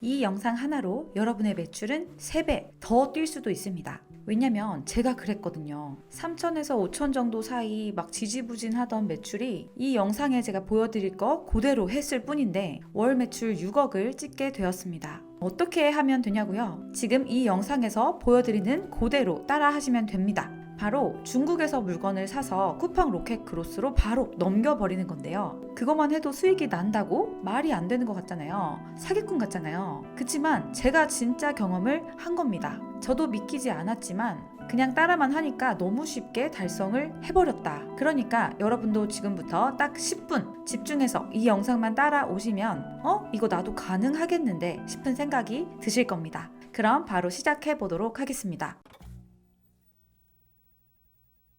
이 영상 하나로 여러분의 매출은 3배 더 뛸 수도 있습니다. 왜냐면 제가 그랬거든요. 3천에서 5천 정도 사이 막 지지부진하던 매출이 이 영상에 제가 보여드릴 거 그대로 했을 뿐인데 월 매출 6억을 찍게 되었습니다. 어떻게 하면 되냐고요? 지금 이 영상에서 보여드리는 그대로 따라 하시면 됩니다. 바로 중국에서 물건을 사서 쿠팡 로켓 크로스로 바로 넘겨버리는 건데요. 그것만 해도 수익이 난다고? 말이 안 되는 것 같잖아요. 사기꾼 같잖아요. 그치만 제가 진짜 경험을 한 겁니다. 저도 믿기지 않았지만 그냥 따라만 하니까 너무 쉽게 달성을 해버렸다. 그러니까 여러분도 지금부터 딱 10분 집중해서 이 영상만 따라오시면 이거 나도 가능하겠는데 싶은 생각이 드실 겁니다. 그럼 바로 시작해 보도록 하겠습니다.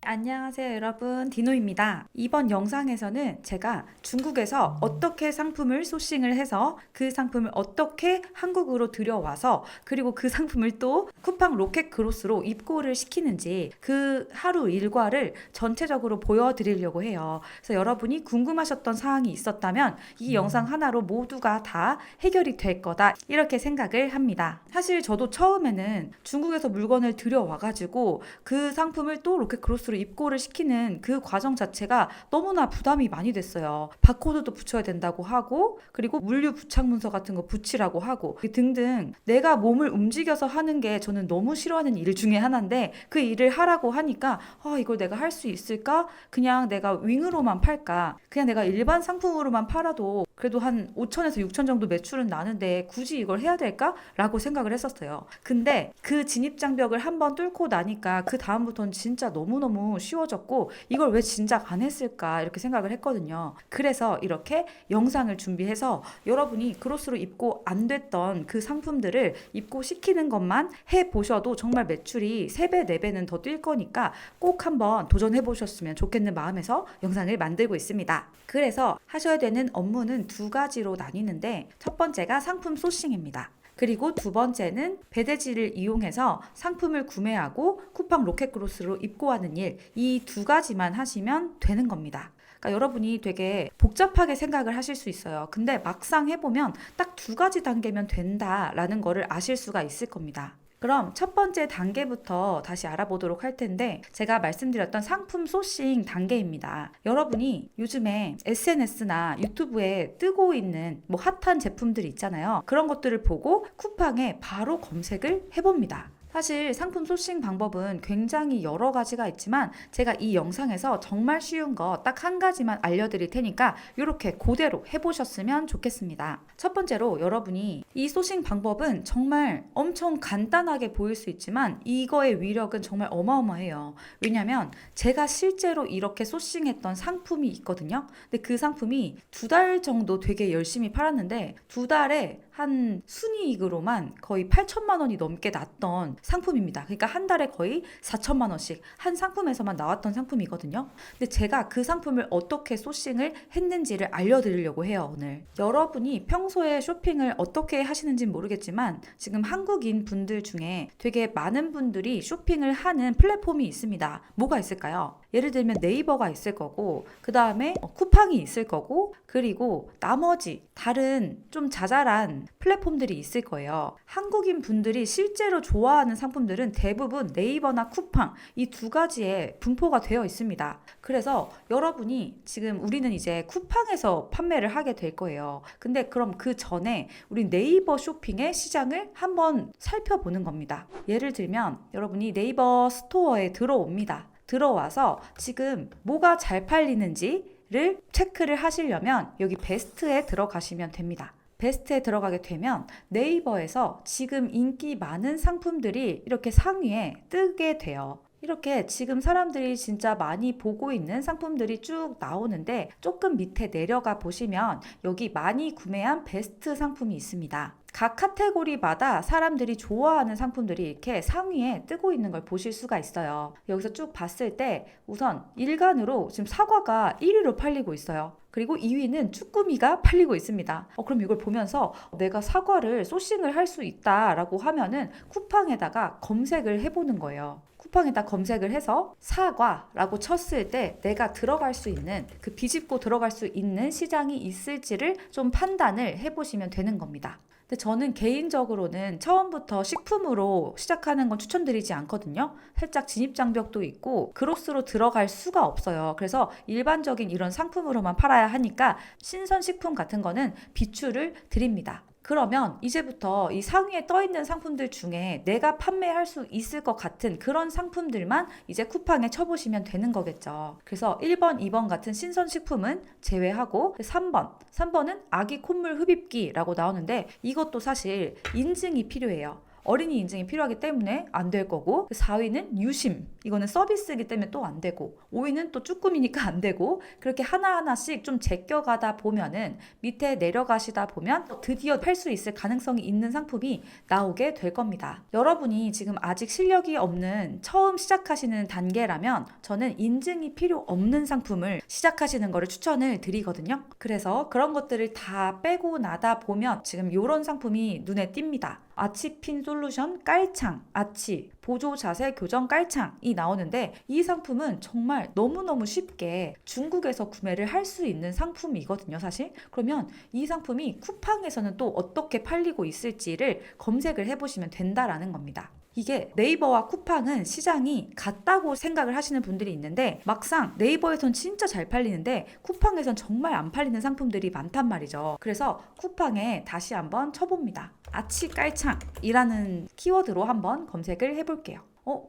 안녕하세요 여러분, 디노입니다. 이번 영상에서는 제가 중국에서 어떻게 상품을 소싱을 해서 그 상품을 어떻게 한국으로 들여와서 그리고 그 상품을 또 쿠팡 로켓 크로스로 입고를 시키는지 그 하루 일과를 전체적으로 보여드리려고 해요. 그래서 여러분이 궁금하셨던 사항이 있었다면 이 영상 하나로 모두가 다 해결이 될 거다 이렇게 생각을 합니다. 사실 저도 처음에는 중국에서 물건을 들여와가지고 그 상품을 또 로켓 크로스로 입고를 시키는 그 과정 자체가 너무나 부담이 많이 됐어요. 바코드도 붙여야 된다고 하고 그리고 물류 부착 문서 같은 거 붙이라고 하고 등등 내가 몸을 움직여서 하는 게 저는 너무 싫어하는 일 중에 하나인데 그 일을 하라고 하니까 이걸 내가 할 수 있을까? 그냥 내가 윙으로만 팔까? 그냥 내가 일반 상품으로만 팔아도 그래도 한 5천에서 6천 정도 매출은 나는데 굳이 이걸 해야 될까? 라고 생각을 했었어요. 근데 그 진입장벽을 한번 뚫고 나니까 그 다음부터는 진짜 너무너무 쉬워졌고 이걸 왜 진작 안 했을까 이렇게 생각을 했거든요. 그래서 이렇게 영상을 준비해서 여러분이 크로스로 입고 안 됐던 그 상품들을 입고시키는 것만 해보셔도 정말 매출이 3배, 4배는 더 뛸 거니까 꼭 한번 도전해보셨으면 좋겠는 마음에서 영상을 만들고 있습니다. 그래서 하셔야 되는 업무는 2가지로 나뉘는데 첫 번째가 상품 소싱입니다. 그리고 2번째는 배대지를 이용해서 상품을 구매하고 쿠팡 로켓 크로스로 입고하는 일, 이 2가지만 하시면 되는 겁니다. 그러니까 여러분이 되게 복잡하게 생각을 하실 수 있어요. 근데 막상 해보면 딱 2가지 단계면 된다라는 거를 아실 수가 있을 겁니다. 그럼 첫 번째 단계부터 다시 알아보도록 할 텐데 제가 말씀드렸던 상품 소싱 단계입니다. 여러분이 요즘에 SNS나 유튜브에 뜨고 있는 뭐 핫한 제품들이 있잖아요. 그런 것들을 보고 쿠팡에 바로 검색을 해봅니다. 사실 상품 소싱 방법은 굉장히 여러 가지가 있지만 제가 이 영상에서 정말 쉬운 거 딱 한 가지만 알려드릴 테니까 이렇게 그대로 해보셨으면 좋겠습니다. 첫 번째로 여러분이 이 소싱 방법은 정말 엄청 간단하게 보일 수 있지만 이거의 위력은 정말 어마어마해요. 왜냐면 제가 실제로 이렇게 소싱했던 상품이 있거든요. 근데 그 상품이 2달 정도 되게 열심히 팔았는데 2달에 한 순이익으로만 거의 8천만 원이 넘게 났던 상품입니다. 그러니까 한 달에 거의 4천만 원씩 한 상품에서만 나왔던 상품이거든요. 근데 제가 그 상품을 어떻게 소싱을 했는지를 알려드리려고 해요, 오늘. 여러분이 평소에 쇼핑을 어떻게 하시는지는 모르겠지만 지금 한국인 분들 중에 되게 많은 분들이 쇼핑을 하는 플랫폼이 있습니다. 뭐가 있을까요? 예를 들면 네이버가 있을 거고 그 다음에 쿠팡이 있을 거고 그리고 나머지 다른 좀 자잘한 플랫폼들이 있을 거예요. 한국인 분들이 실제로 좋아하는 상품들은 대부분 네이버나 쿠팡 이 2가지에 분포가 되어 있습니다. 그래서 여러분이 지금 우리는 이제 쿠팡에서 판매를 하게 될 거예요. 근데 그럼 그 전에 우리 네이버 쇼핑의 시장을 한번 살펴보는 겁니다. 예를 들면 여러분이 네이버 스토어에 들어옵니다. 들어와서 지금 뭐가 잘 팔리는지를 체크를 하시려면 여기 베스트에 들어가시면 됩니다. 베스트에 들어가게 되면 네이버에서 지금 인기 많은 상품들이 이렇게 상위에 뜨게 돼요. 이렇게 지금 사람들이 진짜 많이 보고 있는 상품들이 쭉 나오는데 조금 밑에 내려가 보시면 여기 많이 구매한 베스트 상품이 있습니다. 각 카테고리마다 사람들이 좋아하는 상품들이 이렇게 상위에 뜨고 있는 걸 보실 수가 있어요. 여기서 쭉 봤을 때 우선 일간으로 지금 사과가 1위로 팔리고 있어요. 그리고 2위는 쭈꾸미가 팔리고 있습니다. 그럼 이걸 보면서 내가 사과를 소싱을 할 수 있다라고 하면은 쿠팡에다가 검색을 해보는 거예요. 쿠팡에다 검색을 해서 사과라고 쳤을 때 내가 들어갈 수 있는 그 비집고 들어갈 수 있는 시장이 있을지를 좀 판단을 해보시면 되는 겁니다. 근데 저는 개인적으로는 처음부터 식품으로 시작하는 건 추천드리지 않거든요. 살짝 진입장벽도 있고 그로스로 들어갈 수가 없어요. 그래서 일반적인 이런 상품으로만 팔아야 하니까 신선식품 같은 거는 비추를 드립니다. 그러면 이제부터 이 상위에 떠 있는 상품들 중에 내가 판매할 수 있을 것 같은 그런 상품들만 이제 쿠팡에 쳐보시면 되는 거겠죠. 그래서 1번, 2번 같은 신선식품은 제외하고 3번은 아기 콧물 흡입기라고 나오는데 이것도 사실 인증이 필요해요. 어린이 인증이 필요하기 때문에 안 될 거고, 4위는 유심, 이거는 서비스이기 때문에 또 안 되고, 5위는 또 쭈꾸미니까 안 되고, 그렇게 하나하나씩 좀 제껴가다 보면은 밑에 내려가시다 보면 드디어 팔 수 있을 가능성이 있는 상품이 나오게 될 겁니다. 여러분이 지금 아직 실력이 없는 처음 시작하시는 단계라면 저는 인증이 필요 없는 상품을 시작하시는 거를 추천을 드리거든요. 그래서 그런 것들을 다 빼고 나다 보면 지금 이런 상품이 눈에 띕니다. 아치핀 솔루션 깔창, 아치 보조 자세 교정 깔창이 나오는데 이 상품은 정말 너무너무 쉽게 중국에서 구매를 할 수 있는 상품이거든요, 사실. 그러면 이 상품이 쿠팡에서는 또 어떻게 팔리고 있을지를 검색을 해보시면 된다라는 겁니다. 이게 네이버와 쿠팡은 시장이 같다고 생각을 하시는 분들이 있는데 막상 네이버에선 진짜 잘 팔리는데 쿠팡에선 정말 안 팔리는 상품들이 많단 말이죠. 그래서 쿠팡에 다시 한번 쳐봅니다. 아치 깔창이라는 키워드로 한번 검색을 해볼게요.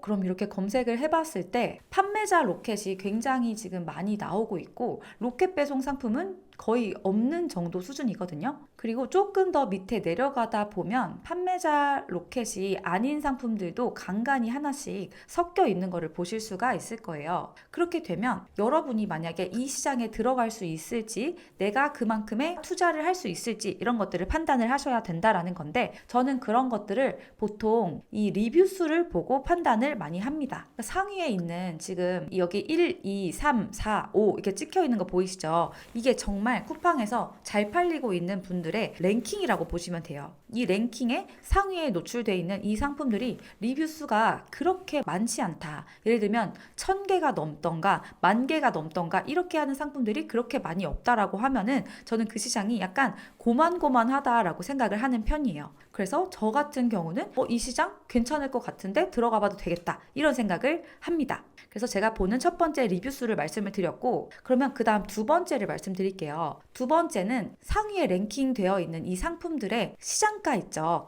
그럼 이렇게 검색을 해봤을 때 판매자 로켓이 굉장히 지금 많이 나오고 있고 로켓 배송 상품은 거의 없는 정도 수준이거든요. 그리고 조금 더 밑에 내려가다 보면 판매자 로켓이 아닌 상품들도 간간히 하나씩 섞여 있는 거를 보실 수가 있을 거예요. 그렇게 되면 여러분이 만약에 이 시장에 들어갈 수 있을지, 내가 그만큼의 투자를 할 수 있을지 이런 것들을 판단을 하셔야 된다라는 건데 저는 그런 것들을 보통 이 리뷰 수를 보고 판단을 많이 합니다. 상위에 있는 지금 여기 1, 2, 3, 4, 5 이렇게 찍혀 있는 거 보이시죠? 이게 정말 쿠팡에서 잘 팔리고 있는 분들의 랭킹이라고 보시면 돼요. 이 랭킹에 상위에 노출되어 있는 이 상품들이 리뷰 수가 그렇게 많지 않다. 예를 들면 1000개가 넘던가 10,000개가 넘던가 이렇게 하는 상품들이 그렇게 많이 없다라고 하면은 저는 그 시장이 약간 고만고만하다라고 생각을 하는 편이에요. 그래서 저 같은 경우는 이 시장 괜찮을 것 같은데 들어가 봐도 되겠다 이런 생각을 합니다. 그래서 제가 보는 첫 번째 리뷰 수를 말씀을 드렸고, 그러면 그 다음 두 번째를 말씀드릴게요. 두 번째는 상위에 랭킹되어 있는 이 상품들의 시장가 있죠.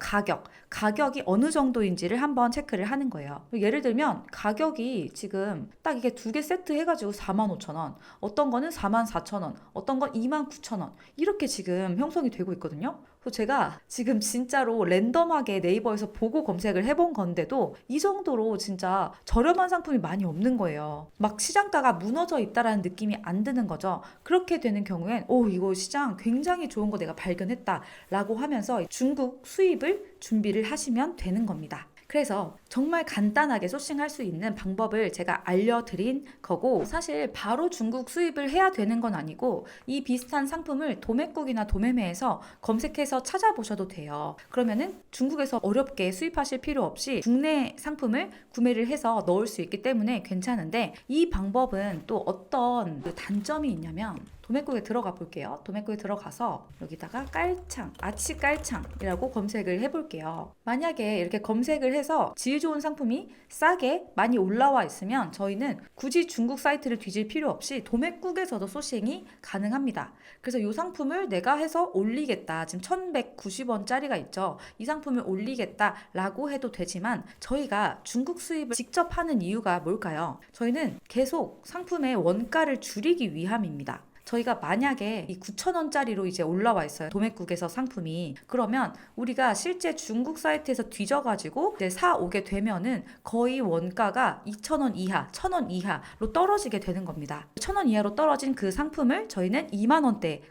가격이 어느 정도인지를 한번 체크를 하는 거예요. 예를 들면 가격이 지금 딱 이게 두 개 세트 해가지고 45,000원, 어떤 거는 44,000원, 어떤 건 29,000원 이렇게 지금 형성이 되고 있거든요. 그래서 제가 지금 진짜로 랜덤하게 네이버에서 보고 검색을 해본 건데도 이 정도로 진짜 저렴한 상품이 많이 없는 거예요. 막 시장가가 무너져 있다라는 느낌이 안 드는 거죠. 그렇게 되는 경우엔 이거 시장 굉장히 좋은 거 내가 발견했다 라고 하면서 중국 수입을 준비를 하시면 되는 겁니다. 그래서 정말 간단하게 소싱할 수 있는 방법을 제가 알려드린 거고, 사실 바로 중국 수입을 해야 되는 건 아니고 이 비슷한 상품을 도매국이나 도매매에서 검색해서 찾아보셔도 돼요. 그러면은 중국에서 어렵게 수입하실 필요 없이 국내 상품을 구매를 해서 넣을 수 있기 때문에 괜찮은데, 이 방법은 또 어떤 단점이 있냐면, 도매국에 들어가 볼게요. 도매국에 들어가서 여기다가 깔창, 아치 깔창이라고 검색을 해볼게요. 만약에 이렇게 검색을 해서 질 좋은 상품이 싸게 많이 올라와 있으면 저희는 굳이 중국 사이트를 뒤질 필요 없이 도매국에서도 소싱이 가능합니다. 그래서 이 상품을 내가 해서 올리겠다. 지금 1,190원짜리가 있죠. 이 상품을 올리겠다 라고 해도 되지만 저희가 중국 수입을 직접 하는 이유가 뭘까요? 저희는 계속 상품의 원가를 줄이기 위함입니다. 저희가 만약에 이 9,000원짜리로 이제 올라와 있어요. 도매국에서 상품이. 그러면 우리가 실제 중국 사이트에서 뒤져가지고 이제 사오게 되면은 거의 원가가 2,000원 이하, 1,000원 이하로 떨어지게 되는 겁니다. 1,000원 이하로 떨어진 그 상품을 저희는 2만 원대에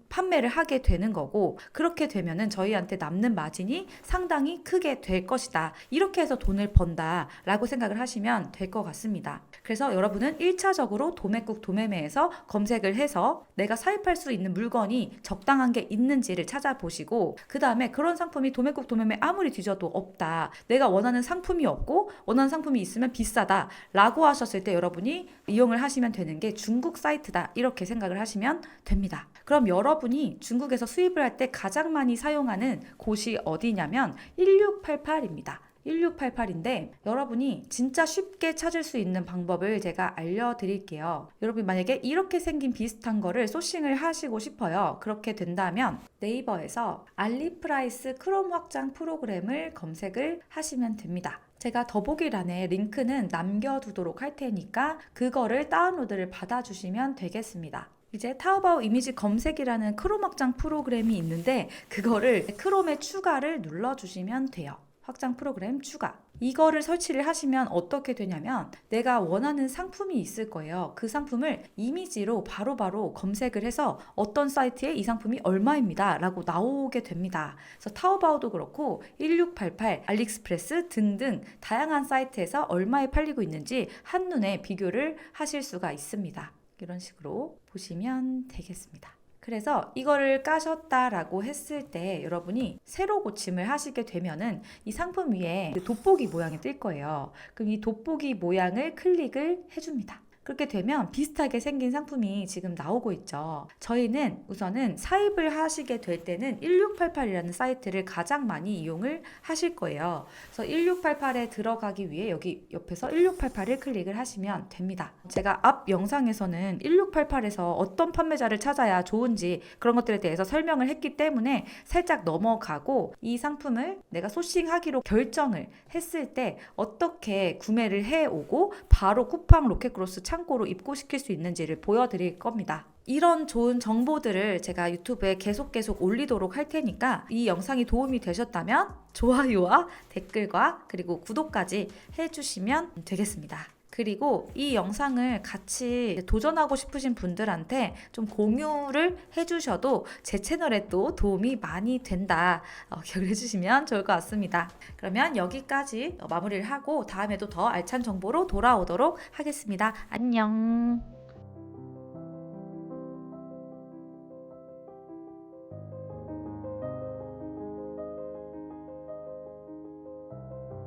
판매를 하게 되는 거고, 그렇게 되면은 저희한테 남는 마진이 상당히 크게 될 것이다. 이렇게 해서 돈을 번다 라고 생각을 하시면 될 것 같습니다. 그래서 여러분은 1차적으로 도매국 도매매에서 검색을 해서 내가 사입할 수 있는 물건이 적당한 게 있는지를 찾아보시고, 그 다음에 그런 상품이 도매국 도매매 아무리 뒤져도 없다, 내가 원하는 상품이 없고 원하는 상품이 있으면 비싸다 라고 하셨을 때 여러분이 이용을 하시면 되는 게 중국 사이트다 이렇게 생각을 하시면 됩니다. 그럼 여러분이 중국에서 수입을 할 때 가장 많이 사용하는 곳이 어디냐면 1688입니다. 1688인데 여러분이 진짜 쉽게 찾을 수 있는 방법을 제가 알려드릴게요. 여러분 만약에 이렇게 생긴 비슷한 거를 소싱을 하시고 싶어요. 그렇게 된다면 네이버에서 알리프라이스 크롬 확장 프로그램을 검색을 하시면 됩니다. 제가 더보기란에 링크는 남겨두도록 할 테니까 그거를 다운로드를 받아주시면 되겠습니다. 이제 타오바오 이미지 검색이라는 크롬 확장 프로그램이 있는데 그거를 크롬에 추가를 눌러주시면 돼요. 확장 프로그램 추가. 이거를 설치를 하시면 어떻게 되냐면 내가 원하는 상품이 있을 거예요. 그 상품을 이미지로 바로바로 검색을 해서 어떤 사이트에 이 상품이 얼마입니다 라고 나오게 됩니다. 그래서 타오바오도 그렇고 1688, 알리익스프레스 등등 다양한 사이트에서 얼마에 팔리고 있는지 한눈에 비교를 하실 수가 있습니다. 이런 식으로 보시면 되겠습니다. 그래서 이거를 까셨다라고 했을 때 여러분이 새로 고침을 하시게 되면은 이 상품 위에 돋보기 모양이 뜰 거예요. 그럼 이 돋보기 모양을 클릭을 해줍니다. 그렇게 되면 비슷하게 생긴 상품이 지금 나오고 있죠. 저희는 우선은 사입을 하시게 될 때는 1688이라는 사이트를 가장 많이 이용을 하실 거예요. 그래서 1688에 들어가기 위해 여기 옆에서 1688을 클릭을 하시면 됩니다. 제가 앞 영상에서는 1688에서 어떤 판매자를 찾아야 좋은지 그런 것들에 대해서 설명을 했기 때문에 살짝 넘어가고 이 상품을 내가 소싱하기로 결정을 했을 때 어떻게 구매를 해오고 바로 쿠팡 로켓크로스 창고로 입고시킬 수 있는지를 보여드릴 겁니다. 이런 좋은 정보들을 제가 유튜브에 계속 올리도록 할 테니까 이 영상이 도움이 되셨다면 좋아요와 댓글과 그리고 구독까지 해주시면 되겠습니다. 그리고 이 영상을 같이 도전하고 싶으신 분들한테 좀 공유를 해주셔도 제 채널에 또 도움이 많이 된다 기억을 해주시면 좋을 것 같습니다. 그러면 여기까지 마무리를 하고 다음에도 더 알찬 정보로 돌아오도록 하겠습니다. 안녕.